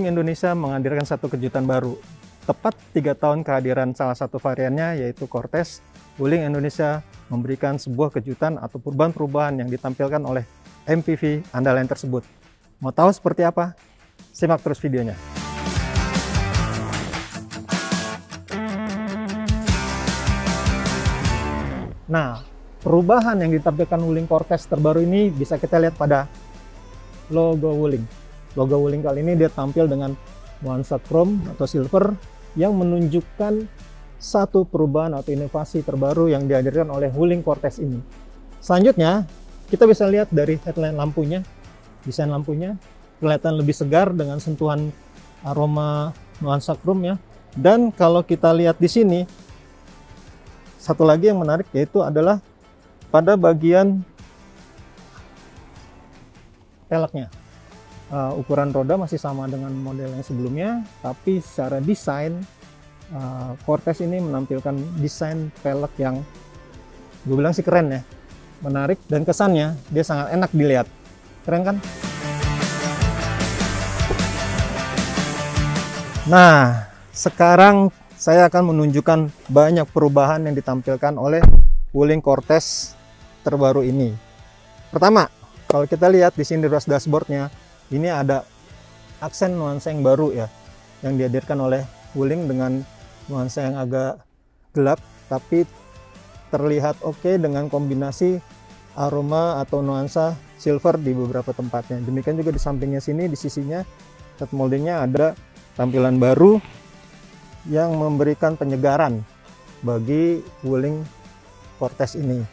Wuling Indonesia menghadirkan satu kejutan baru. Tepat 3 tahun kehadiran salah satu variannya yaitu Cortez, Wuling Indonesia memberikan sebuah kejutan atau perubahan-perubahan yang ditampilkan oleh MPV andalan tersebut. Mau tahu seperti apa? Simak terus videonya. Nah, perubahan yang ditampilkan Wuling Cortez terbaru ini bisa kita lihat pada logo Wuling. Logo Wuling kali ini dia tampil dengan nuansa chrome atau silver yang menunjukkan satu perubahan atau inovasi terbaru yang dihadirkan oleh Wuling Cortez ini. Selanjutnya, kita bisa lihat dari headline lampunya, desain lampunya kelihatan lebih segar dengan sentuhan aroma nuansa chrome ya. Dan kalau kita lihat di sini, satu lagi yang menarik yaitu adalah pada bagian peleknya. Ukuran roda masih sama dengan model yang sebelumnya, tapi secara desain Cortez ini menampilkan desain pelek yang gue bilang sih keren ya, menarik, dan kesannya dia sangat enak dilihat. Keren kan? Nah, sekarang saya akan menunjukkan banyak perubahan yang ditampilkan oleh Wuling Cortez terbaru ini. Pertama, kalau kita lihat di sini ruas dashboardnya, ini ada aksen nuansa yang baru ya, yang dihadirkan oleh Wuling dengan nuansa yang agak gelap, tapi terlihat oke dengan kombinasi aroma atau nuansa silver di beberapa tempatnya. Demikian juga di sampingnya sini, di sisinya, set moldingnya ada tampilan baru yang memberikan penyegaran bagi Wuling Cortez ini.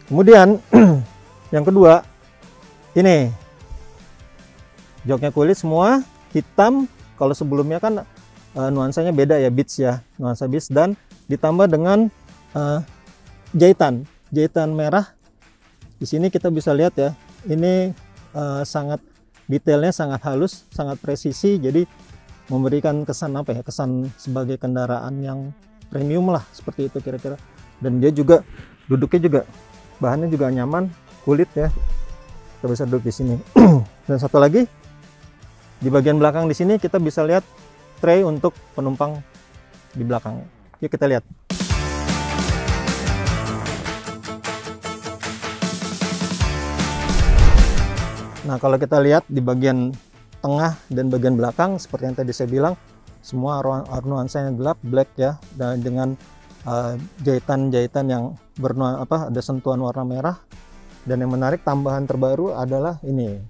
Kemudian yang kedua, ini joknya kulit semua hitam. Kalau sebelumnya kan nuansanya beda ya, beige ya, nuansa beige, dan ditambah dengan jahitan merah. Di sini kita bisa lihat ya, ini sangat detailnya sangat halus, sangat presisi, jadi memberikan kesan apa ya, kesan sebagai kendaraan yang premium lah, seperti itu kira-kira. Dan dia juga duduknya juga bahannya juga nyaman, kulit ya, kita bisa duduk di sini. Dan satu lagi, di bagian belakang di sini kita bisa lihat tray untuk penumpang di belakang. Yuk kita lihat. Nah, kalau kita lihat di bagian tengah dan bagian belakang, seperti yang tadi saya bilang, semua nuansa yang gelap, black ya, dan dengan jahitan-jahitan yang ada sentuhan warna merah. Dan yang menarik, tambahan terbaru adalah ini,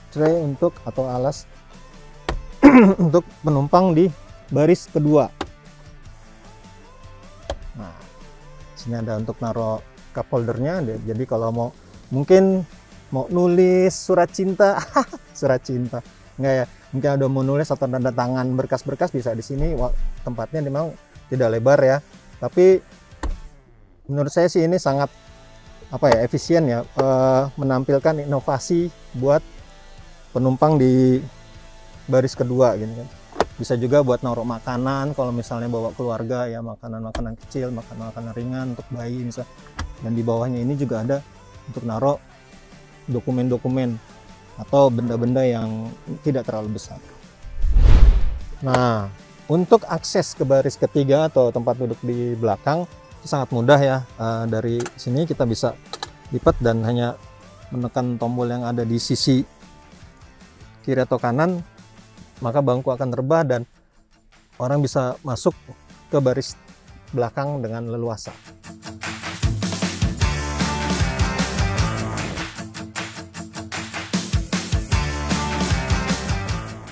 tray untuk atau alas untuk penumpang di baris kedua. Nah, sini ada untuk naruh cup holdernya. Jadi kalau mungkin mau nulis surat cinta, surat cinta enggak ya, mungkin ada mau nulis atau tanda tangan berkas-berkas, bisa di sini. Tempatnya memang tidak lebar ya, tapi menurut saya sih ini sangat efisien ya, menampilkan inovasi buat penumpang di baris kedua gitu kan. Bisa juga buat naruh makanan kalau misalnya bawa keluarga ya, makanan-makanan kecil, makanan-makanan ringan untuk bayi misalnya. Dan di bawahnya ini juga ada untuk naruh dokumen-dokumen atau benda-benda yang tidak terlalu besar. Nah, untuk akses ke baris ketiga atau tempat duduk di belakang itu sangat mudah ya. Dari sini kita bisa lipat dan hanya menekan tombol yang ada di sisi kiri atau kanan, maka bangku akan rebah dan orang bisa masuk ke baris belakang dengan leluasa.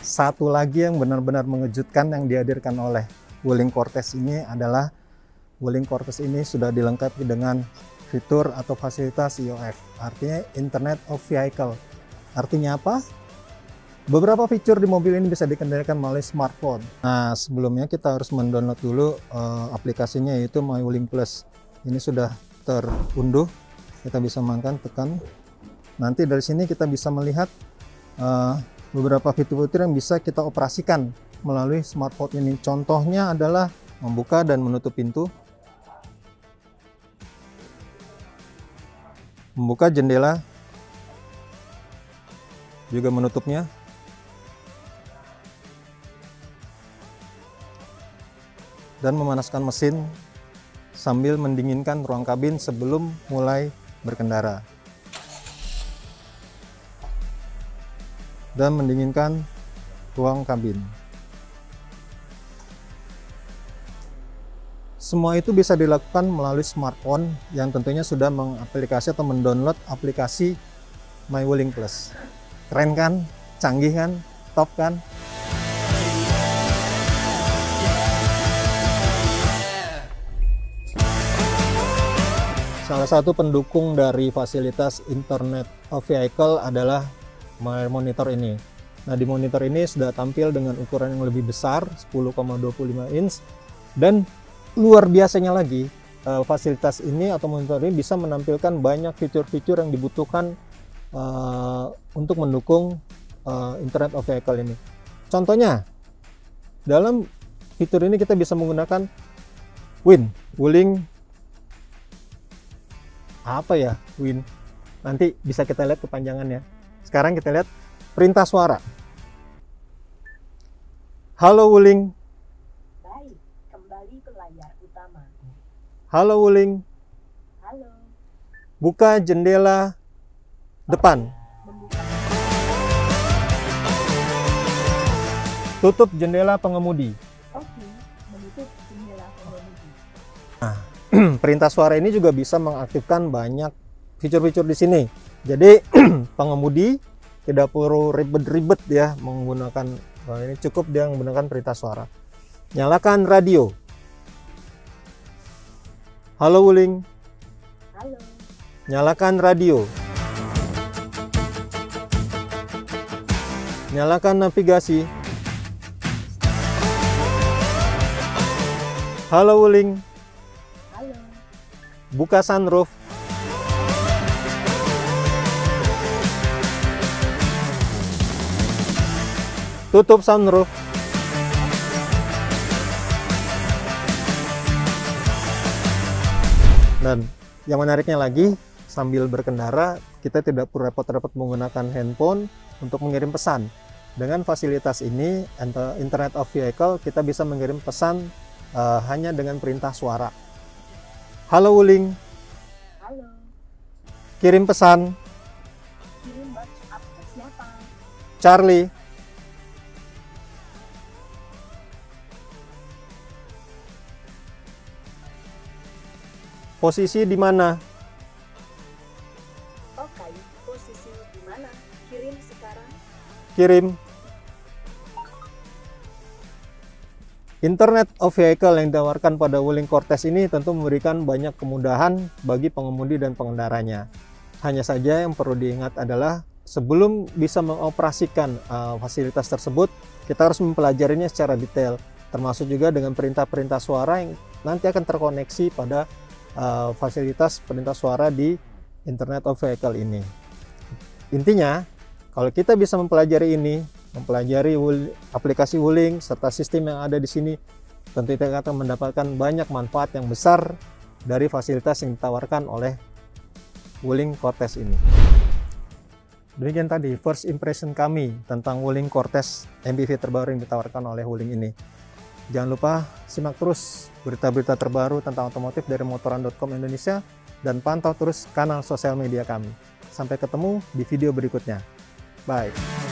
Satu lagi yang benar-benar mengejutkan yang dihadirkan oleh Wuling Cortez ini adalah Wuling Cortez ini sudah dilengkapi dengan fitur atau fasilitas IOF, artinya Internet of Vehicle. Artinya apa? Beberapa fitur di mobil ini bisa dikendalikan melalui smartphone. Nah, sebelumnya kita harus mendownload dulu aplikasinya, yaitu My Wuling Plus. Ini sudah terunduh, kita bisa tekan. Nanti dari sini kita bisa melihat beberapa fitur-fitur yang bisa kita operasikan melalui smartphone ini. Contohnya adalah membuka dan menutup pintu, membuka jendela, juga menutupnya, dan memanaskan mesin sambil mendinginkan ruang kabin sebelum mulai berkendara. Dan mendinginkan ruang kabin. Semua itu bisa dilakukan melalui smartphone yang tentunya sudah mengaplikasi atau mendownload aplikasi MyWuling Plus. Keren kan? Canggih kan? Top kan? Salah satu pendukung dari fasilitas Internet of Vehicle adalah monitor ini. Nah, di monitor ini sudah tampil dengan ukuran yang lebih besar, 10,25 inch, dan luar biasanya lagi, fasilitas ini atau monitor ini bisa menampilkan banyak fitur-fitur yang dibutuhkan untuk mendukung Internet of Vehicle ini. Contohnya, dalam fitur ini kita bisa menggunakan Wuling apa ya? Nanti bisa kita lihat kepanjangannya. Sekarang kita lihat perintah suara. Halo Wuling. Baik, kembali ke layar utama. Halo Wuling. Halo. Buka jendela depan. Membuka. Tutup jendela pengemudi. Oke, menutup jendela pengemudi. Perintah suara ini juga bisa mengaktifkan banyak fitur-fitur di sini. Jadi pengemudi tidak perlu ribet-ribet ya menggunakan ini, cukup dia menggunakan perintah suara. Nyalakan radio. Halo Wuling. Halo. Nyalakan radio. Nyalakan navigasi. Halo Wuling. Halo. Buka sunroof. Tutup sunroof. Dan yang menariknya lagi, sambil berkendara kita tidak perlu repot-repot menggunakan handphone untuk mengirim pesan. Dengan fasilitas ini, Internet of Vehicle, kita bisa mengirim pesan hanya dengan perintah suara. Halo Wuling. Halo. Kirim pesan. Kirim WhatsApp ke siapa? Charlie. Posisi di mana? Oke, posisi di mana? Kirim sekarang. Kirim. Internet of Vehicle yang ditawarkan pada Wuling Cortez ini tentu memberikan banyak kemudahan bagi pengemudi dan pengendaranya. Hanya saja yang perlu diingat adalah sebelum bisa mengoperasikan fasilitas tersebut, kita harus mempelajarinya secara detail, termasuk juga dengan perintah-perintah suara yang nanti akan terkoneksi pada fasilitas perintah suara di Internet of Vehicle ini. Intinya, kalau kita bisa mempelajari ini, mempelajari aplikasi Wuling serta sistem yang ada di sini, tentu kita akan mendapatkan banyak manfaat yang besar dari fasilitas yang ditawarkan oleh Wuling Cortez ini. Demikian tadi first impression kami tentang Wuling Cortez MPV terbaru yang ditawarkan oleh Wuling ini. Jangan lupa simak terus berita-berita terbaru tentang otomotif dari motoran.com Indonesia dan pantau terus kanal sosial media kami. Sampai ketemu di video berikutnya. Bye.